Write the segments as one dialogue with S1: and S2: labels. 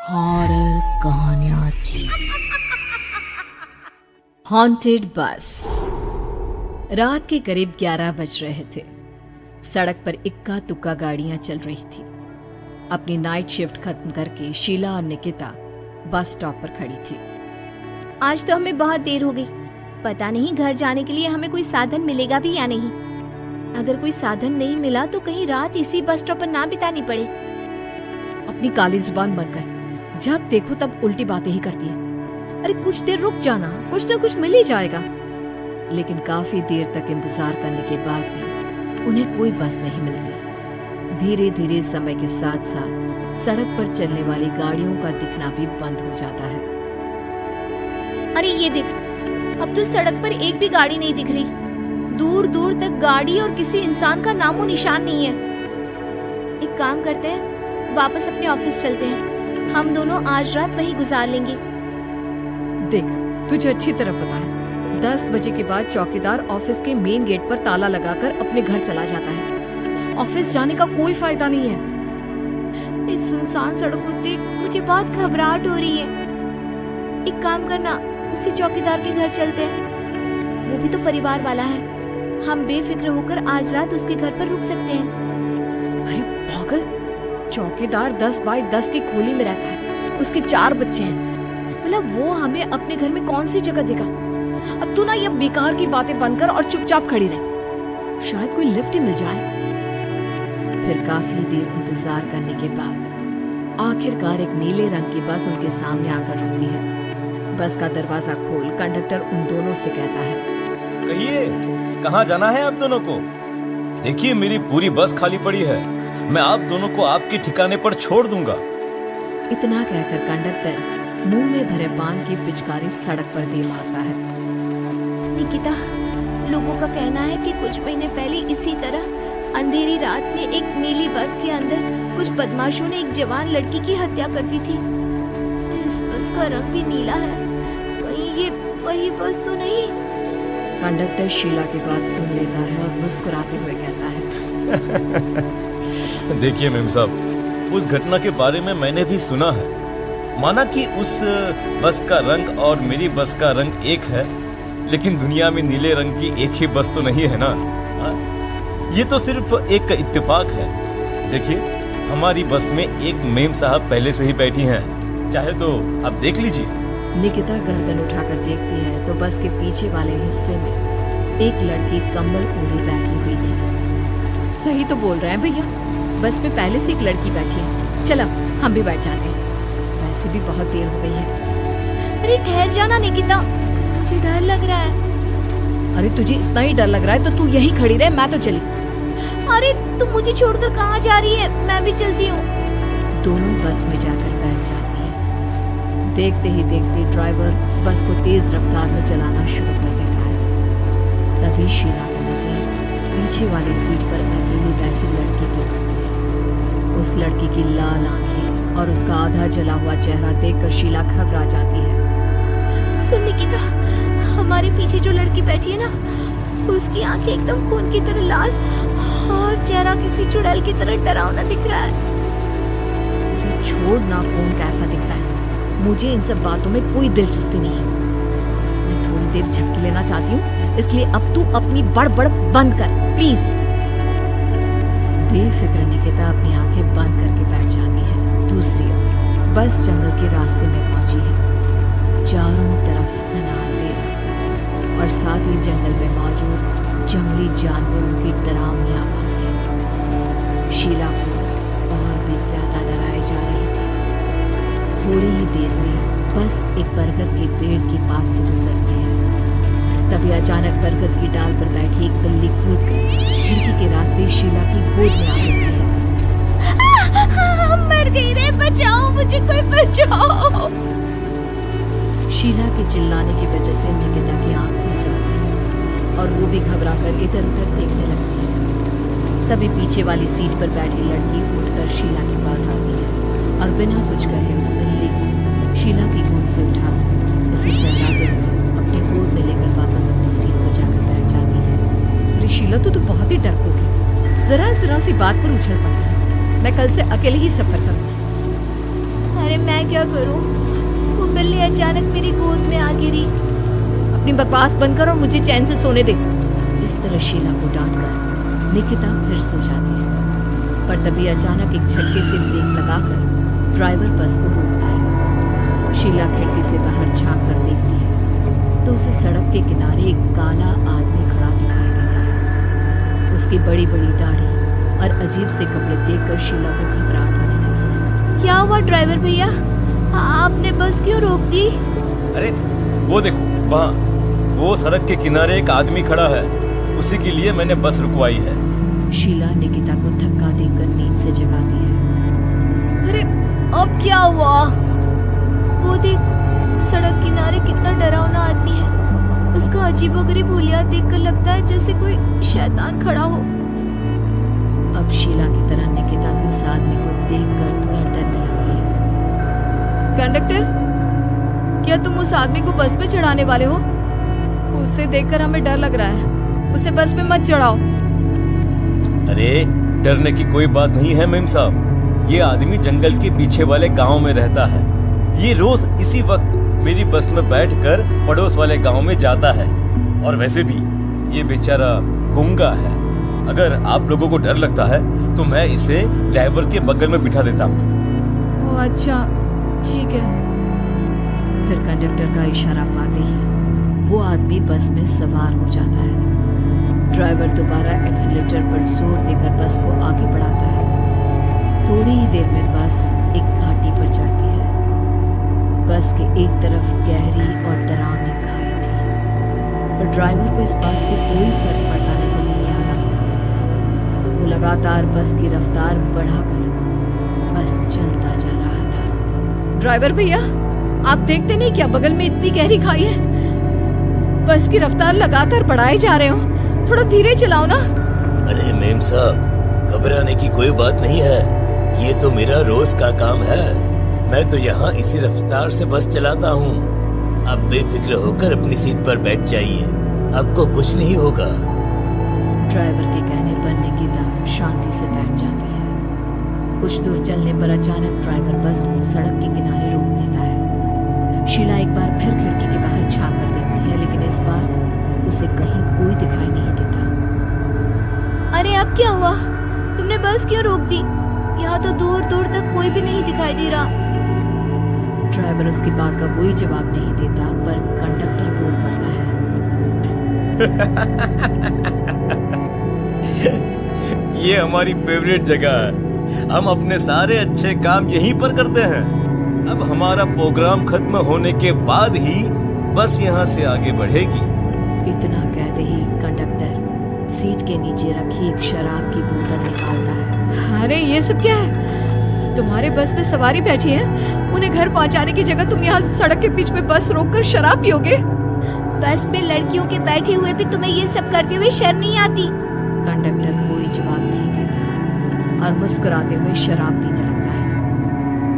S1: Horror कहानियां TV. Haunted बस। रात के करीब 11 बज रहे थे। सड़क पर इक्का तुक्का गाड़ियां चल रही थी। अपनी नाइट शिफ्ट खत्म करके शीला और निकिता बस स्टॉप पर खड़ी थी।
S2: आज तो हमें बहुत देर हो गई। पता नहीं घर जाने के लिए हमें कोई साधन मिलेगा भी या नहीं। अगर कोई साधन नहीं मिला तो कहीं रात इसी बस स्टॉप पर ना बितानी पड़े।
S1: अपनी काली जुबान बंद कर। जब देखो तब उल्टी बातें ही करती है। अरे कुछ देर रुक जाना, कुछ ना कुछ मिल ही जाएगा। लेकिन काफी देर तक इंतजार करने के बाद भी उन्हें कोई बस नहीं मिलती। धीरे धीरे समय के साथ साथ सड़क पर चलने वाली गाड़ियों का दिखना भी बंद हो जाता है।
S2: अरे ये देख, अब तो सड़क पर एक भी गाड़ी नहीं दिख रही। दूर दूर तक गाड़ी और किसी इंसान का नामो निशान नहीं है। एक काम करते हैं, वापस अपने ऑफिस चलते हैं। हम दोनों आज रात वहीं गुजार लेंगे।
S1: देख, तुझे अच्छी तरह पता है 10 बजे के बाद चौकीदार ऑफिस के मेन गेट पर ताला लगाकर अपने घर चला जाता है। ऑफिस जाने का कोई फायदा नहीं है।
S2: इस सुनसान सड़क को देख मुझे बहुत घबराहट हो रही है। एक काम करना, उसी चौकीदार के घर चलते हैं। वो भी तो परिवार वाला है। हम बेफिक्र होकर आज रात उसके घर पर रुक सकते हैं।
S1: अरे पागल, चौकीदार 10 बाय 10 की खोली में रहता है। उसके 4 बच्चे हैं। मतलब वो हमें अपने घर में कौन सी जगह देगा। अब तू ना ये बेकार की बातें बंद कर और चुपचाप खड़ी रह। शायद कोई लिफ्ट ही मिल जाए। फिर काफी देर इंतजार करने के बाद आखिरकार एक नीले रंग की बस उनके सामने आकर रुकती है। बस का दरवाजा खोल कंडक्टर उन दोनों से कहता है,
S3: कहिए कहाँ जाना है आप दोनों को? देखिए मेरी पूरी बस खाली पड़ी है। मैं आप दोनों को आपके ठिकाने पर छोड़ दूंगा।
S1: इतना कहकर कंडक्टर मुंह में भरे पान की पिचकारी सड़क पर दे मारता है।
S2: निकिता, लोगों का कहना है कि कुछ महीने पहले इसी तरह अंधेरी रात में एक नीली बस के अंदर कुछ बदमाशों ने एक जवान लड़की की हत्या कर दी थी। इस बस का रंग भी नीला है। कहीं ये वही बस तो नहीं?
S1: कंडक्टर शीला की बात सुन लेता है और मुस्कुराते हुए कहता है,
S3: देखिए मेम साहब, उस घटना के बारे में मैंने भी सुना है। माना कि उस बस का रंग और मेरी बस का रंग एक है, लेकिन दुनिया में नीले रंग की एक ही बस तो नहीं है ना। ये तो सिर्फ एक इत्तेफाक है। देखिए हमारी बस में एक मेम साहब पहले से ही बैठी हैं। चाहे तो आप देख लीजिए।
S1: निकिता गर्दन उठाकर देखती है तो बस के पीछे वाले हिस्से में एक लड़की कम्बल ओढ़े बैठी हुई थी। सही तो बोल रहे हैं भैया, बस में पहले से एक लड़की बैठी है। चलो हम भी बैठ जाते हैं, वैसे भी बहुत देर हो गई है।
S2: अरे ठहर जाना निकिता, मुझे डर लग रहा है।
S1: अरे तुझे इतना ही डर लग रहा है तो तू यहीं खड़ी रहे, मैं तो चली।
S2: अरे तुम मुझे छोड़कर कहाँ जा रही है? मैं भी चलती हूँ।
S1: दोनों बस में जाकर बैठ जाती है। देखते ही देखते ड्राइवर बस को तेज रफ्तार में चलाना शुरू कर देता है। तभी शीला की नजर पीछे वाली सीट पर अकेली बैठी लड़की पर पड़ती है। उस लड़की की लाल आंखें और उसका आधा जला हुआ चेहरा देखकर शीला घबरा जाती है।
S2: सुन निकिता, हमारे पीछे जो लड़की बैठी है ना, उसकी आंखें एकदम खून की तरह लाल और चेहरा किसी चुड़ैल की तरह डरावना दिख रहा है।
S1: छोड़ ना, खून कैसा दिखता है, मुझे इन सब बातों में कोई दिलचस्पी नहीं है। मैं थोड़ी देर झपकी लेना चाहती हूँ, इसलिए अब तू अपनी बड़बड़ बंद कर प्लीज। बेफिक्र निकिता अपनी आंखें बंद करके बैठ जाती है। दूसरी ओर बस जंगल के रास्ते में पहुंची है। चारों तरफ घना अंधेरा और साथ ही जंगल में मौजूद जंगली जानवरों की डरावनी आवाज है। शीला को और भी ज्यादा डराई जा रही थी। थोड़ी ही देर में बस एक बरगद के पेड़ के पास से गुजरती है। तभी अचानक बरगद की डाल पर बैठी एक बिल्ली कूदकर खिड़की के रास्ते शीला की गोद में आ जाती है।
S2: मर गई रे, बचाओ मुझे, कोई बचाओ।
S1: शीला के चिल्लाने की वजह से निकिता की आंख खुल जाती है और वो भी घबरा कर इधर उधर देखने लगती है। तभी पीछे वाली सीट पर बैठी लड़की उठकर शीला के पास आती है और बिना कुछ कहे उस बिल्ली को शीला की गोद से उठा इसे सहलाते हुए अपनी गोद में लेकर वापस अपनी सीट पर जाकर बैठ जाती है। अरे शीला, तू तो बहुत ही डरपोक है। जरा सी बात पर उछल पड़ती है। मैं कल से अकेले ही सफर करूंगी।
S2: अरे मैं क्या करूं? वो बिल्ली अचानक मेरी गोद में आ गिरी।
S1: अपनी बकवास बंद कर और मुझे चैन से सोने दे। इस तरह शीला को डांटकर निकिता फिर सो जाती है। पर तभी अचानक एक झटके से ब्रेक लगाकर ड्राइवर बस को रोकता है। शीला खिड़की से बाहर झांक कर देखती है तो उसे सड़क के किनारे एक काला आदमी खड़ा दिखाई देता है। उसकी बड़ी बड़ी दाढ़ी और अजीब से कपड़े देखकर शीला को घबराहट होने लगी है।
S2: क्या हुआ ड्राइवर भैया? आपने बस क्यों रोक दी?
S3: अरे वो देखो, वहाँ वो सड़क के किनारे एक आदमी खड़ा है, उसी के लिए मैंने बस रुकवाई है।
S1: शीला निकिता को धक्का देकर नींद से जगाती है।
S2: अरे अब क्या हुआ? वो देख, सड़क किनारे कितना डरावना आदमी है। उसका अजीबोगरीब हुलिया देखकर लगता है जैसे कोई शैतान खड़ा हो।
S1: अब शीला की तरह निकिता भी उस आदमी को देखकर थोड़ा डरने लगती है। कंडक्टर, क्या तुम उस आदमी को बस में चढ़ाने वाले हो? उसे देखकर हमें डर लग रहा है। उसे बस में मत चढ़ाओ।
S3: अरे डरने की कोई बात नहीं है मेम साहब। ये आदमी जंगल के पीछे वाले गांव में रहता है। ये रोज इसी वक्त मेरी बस में बैठकर पड़ोस वाले गांव में जाता है। और वैसे भी ये बेचारा गूंगा है। अगर आप लोगों को डर लगता है तो मैं इसे ड्राइवर के बगल में बिठा देता हूँ।
S1: ओह अच्छा, ठीक है। फिर कंडक्टर का इशारा पाते ही वो आदमी बस में सवार हो जाता है। ड्राइवर दोबारा एक्सीलेटर पर जोर देकर बस को आगे बढ़ाता है। थोड़ी ही देर में बस एक घाटी पर चढ़ती है। बस के एक तरफ गहरी और डरावनी खाई थी, पर ड्राइवर को इस बात से कोई फर्क पड़ता नजर नहीं आ रहा था। वो लगातार बस की रफ्तार बढ़ाकर बस चलता जा रहा था। ड्राइवर भैया, आप देखते नहीं क्या बगल में इतनी गहरी खाई है? बस की रफ्तार लगातार बढ़ाए जा रहे हो, थोड़ा धीरे चलाओ ना।
S3: अरे मेम साहब, घबराने की कोई बात नहीं है। ये तो मेरा रोज का काम है। मैं तो यहाँ इसी रफ्तार से बस चलाता हूँ। अब बेफिक्र होकर अपनी सीट पर बैठ जाइए, आपको कुछ नहीं होगा।
S1: ड्राइवर के कहने पर निकिता शांति से बैठ जाती है। कुछ दूर चलने पर अचानक ड्राइवर बस को सड़क के किनारे रोक देता है। शीला एक बार फिर खिड़की के बाहर झांक कर देखती है, लेकिन इस बार उसे कहीं कोई दिखाई नहीं देता।
S2: अरे अब क्या हुआ? तुमने बस क्यों रोक दी? यहाँ तो दूर दूर तक कोई भी नहीं दिखाई दे रहा।
S1: ड्राइवर उसकी बात का कोई जवाब नहीं देता, पर कंडक्टर बोल पड़ता है।
S3: ये हमारी फेवरेट जगह है। हम अपने सारे अच्छे काम यहीं पर करते हैं। अब हमारा प्रोग्राम खत्म होने के बाद ही बस यहाँ से आगे बढ़ेगी।
S1: इतना कहते ही कंडक्टर सीट के नीचे रखी एक शराब की बोतल निकालता है। अरे ये सब क्या है? तुम्हारे बस में सवारी बैठी है, उन्हें घर पहुंचाने की जगह तुम यहाँ सड़क के बीच में बस रोककर शराब पियोगे?
S2: बस में लड़कियों के बैठे हुए भी तुम्हें ये सब करते हुए शर्म नहीं आती?
S1: कंडक्टर कोई जवाब नहीं देता और मुस्कुराते हुए शराब पीने लगता है।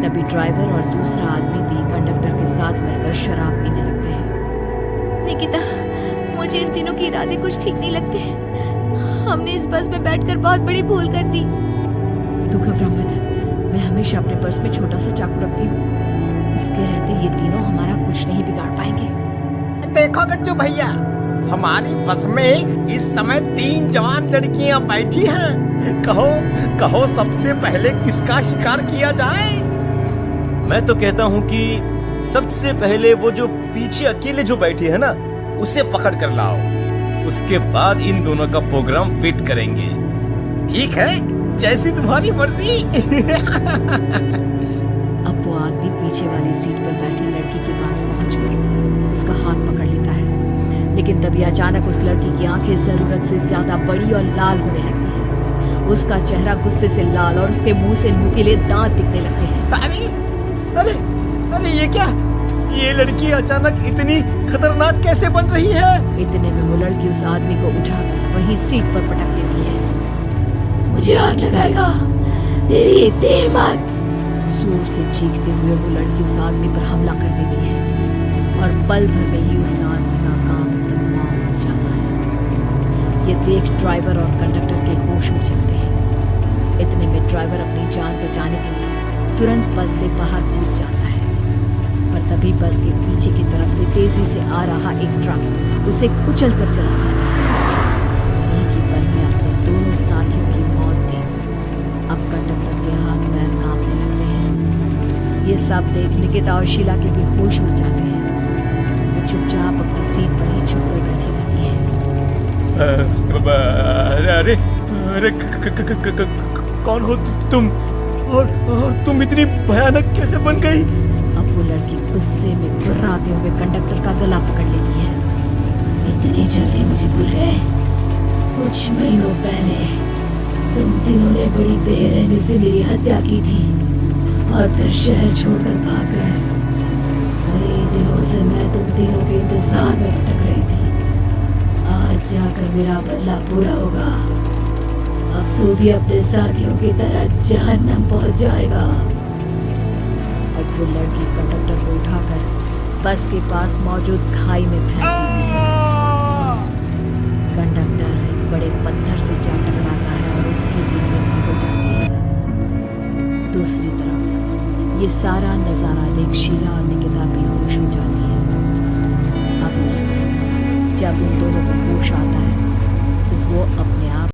S1: तभी ड्राइवर और दूसरा आदमी भी कंडक्टर के साथ मिलकर शराब पीने लगते हैं।
S2: निकिता, मुझे इन तीनों के इरादे कुछ ठीक नहीं लगते। हमने इस बस में बैठकर बहुत बड़ी भूल कर दी।
S1: तू घबरा मत, मैं हमेशा अपने पर्स में छोटा सा चाकू रखती हूँ। उसके रहते ये तीनों हमारा कुछ नहीं बिगाड़ पाएंगे।
S4: देखो गज्जू भैया, हमारी बस में इस समय 3 जवान लड़कियां बैठी हैं। कहो कहो सबसे पहले किसका शिकार किया जाए?
S3: मैं तो कहता हूँ कि सबसे पहले वो जो पीछे अकेले जो बैठी है ना, उसे पकड़ कर लाओ। उसके बाद इन दोनों का प्रोग्राम फिट करेंगे।
S4: ठीक है, जैसी तुम्हारी मर्जी।
S1: अब वो आदमी पीछे वाली सीट पर बैठी लड़की के पास पहुंचकर उसका हाथ पकड़ लेता है, लेकिन तभी अचानक उस लड़की की आंखें जरूरत से ज्यादा बड़ी और लाल होने लगती हैं। उसका चेहरा गुस्से से लाल और उसके मुंह से नुकीले दांत दिखने लगते हैं।
S4: अरे अरे अरे ये क्या? ये लड़की अचानक इतनी खतरनाक कैसे बन रही है?
S1: इतने में वो लड़की उस आदमी को उठाकर वहीं सीट पर पटक देती है। मुझे हाथ लगाएगा, तेरी देर मत। जोर से चीखते हुए वो लड़की उस आदमी पर हमला कर देती है और पल भर में ही उस आदमी का काम तमाम हो जाता है। ये देख ड्राइवर और कंडक्टर के होश उड़ जाते हैं। इतने में ड्राइवर अपनी जान बचाने के लिए तुरंत बस से बाहर कूद जाता है। आ रहा एक ट्रक उसे कुचल कर चला जाता है। एक ही पल में अपने दोनों साथियों की मौत देख अब कंडक्टर के हाथ पैर कांपने लगते हैं। ये सब देख निकिता और शीला के भी होश उड़ जाते हैं। वो चुपचाप अपनी सीट पर ही छुप कर बैठी रहती है।
S3: अरे अरे कौन हो तुम और तुम इतनी भयानक कैसे बन गई?
S1: अब वो लड़की गुस्से में गुर्राते हुए कंडक्टर का गला पकड़ लेती है। इतनी जल्दी मुझे भूल गए? कुछ महीनों पहले तुम तीनों ने बड़ी बेरहमी से मेरी हत्या की थी और फिर शहर छोड़कर भाग गए। कई दिनों से मैं तुम तीनों के इंतजार में भटक रही थी। आज जाकर मेरा बदला पूरा होगा। अब तू भी अपने साथियों की तरह जहन्नम पहुंच जाएगा। अब वो लड़की कंडक्टर को उठाकर बस के पास मौजूद खाई में फेंक देती है। कंडक्टर एक बड़े पत्थर से जा टकराता है और उसकी भी मृत्यु हो जाती है। दूसरी तरफ ये सारा नजारा देख शीला और निकिता बेहोश हो जाती है। अब सुबह जब उन दोनों को होश आता है